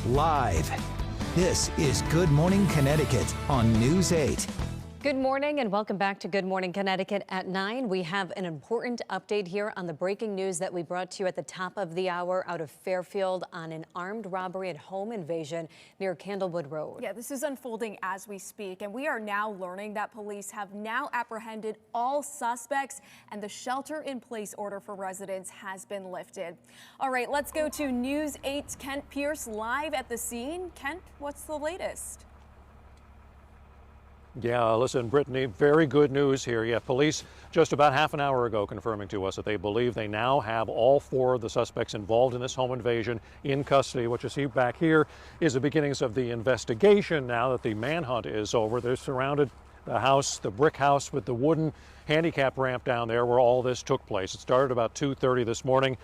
Live. This is Good Morning Connecticut on News 8. Good morning and welcome back to Good Morning Connecticut at 9. We have an important update here on the breaking news that we brought to you at the top of the hour out of Fairfield on an armed robbery and home invasion near Candlewood Road. Yeah, this is unfolding as we speak, and we are now learning that police have now apprehended all suspects and the shelter-in-place order for residents has been lifted. All right, let's go to News 8's Kent Pierce live at the scene. Kent, what's the latest? Yeah, listen, Brittany, very good news here. Yeah, police just about half an hour ago confirming to us that they believe they now have all 4 of the suspects involved in this home invasion in custody. What you see back here is the beginnings of the investigation now that the manhunt is over. They're surrounded the house, the brick house with the wooden handicap ramp down there where all this took place. It started about 2:30 this morning.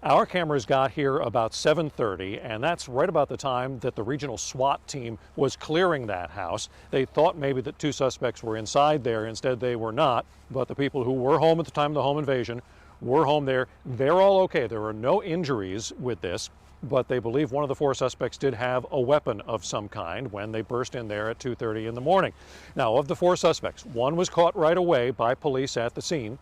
Our cameras got here about 7:30, and that's right about the time that the regional SWAT team was clearing that house. They thought maybe that 2 suspects were inside there. Instead, they were not. But the people who were home at the time of the home invasion were home there. They're all okay. There were no injuries with this, but they believe one of the 4 suspects did have a weapon of some kind when they burst in there at 2:30 in the morning. Now, of the 4 suspects, 1 was caught right away by police at the scene.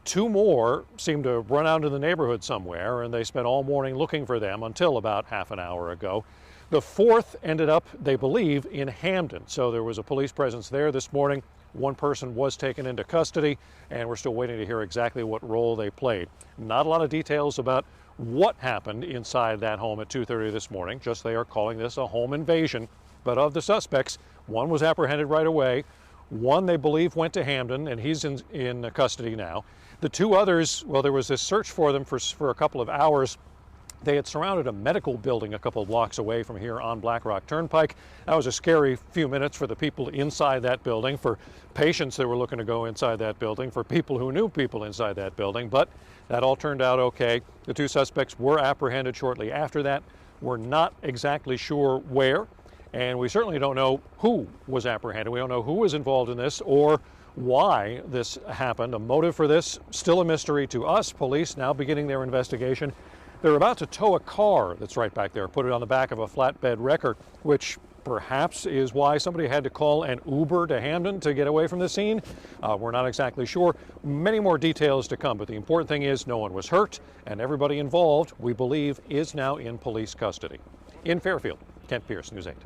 2 more seemed to run out into the neighborhood somewhere, and they spent all morning looking for them until about half an hour ago. The 4th ended up, they believe, in Hamden. So there was a police presence there this morning. 1 person was taken into custody, and we're still waiting to hear exactly what role they played. Not a lot of details about what happened inside that home at 2:30 this morning, just they are calling this a home invasion. But of the suspects, 1 was apprehended right away. 1 they believe went to Hamden, and he's in custody now. The 2 others, well, there was this search for them for a couple of hours. They had surrounded a medical building a couple of blocks away from here on Black Rock Turnpike. That was a scary few minutes for the people inside that building, for patients that were looking to go inside that building, for people who knew people inside that building, but that all turned out okay. The 2 suspects were apprehended shortly after that. We're not exactly sure where. And we certainly don't know who was apprehended. We don't know who was involved in this or why this happened. A motive for this, still a mystery to us. Police now beginning their investigation. They're about to tow a car that's right back there, put it on the back of a flatbed wrecker, which perhaps is why somebody had to call an Uber to Hamden to get away from the scene. We're not exactly sure. Many more details to come, but the important thing is no one was hurt, and everybody involved, we believe, is now in police custody. In Fairfield, Kent Pierce, News 8.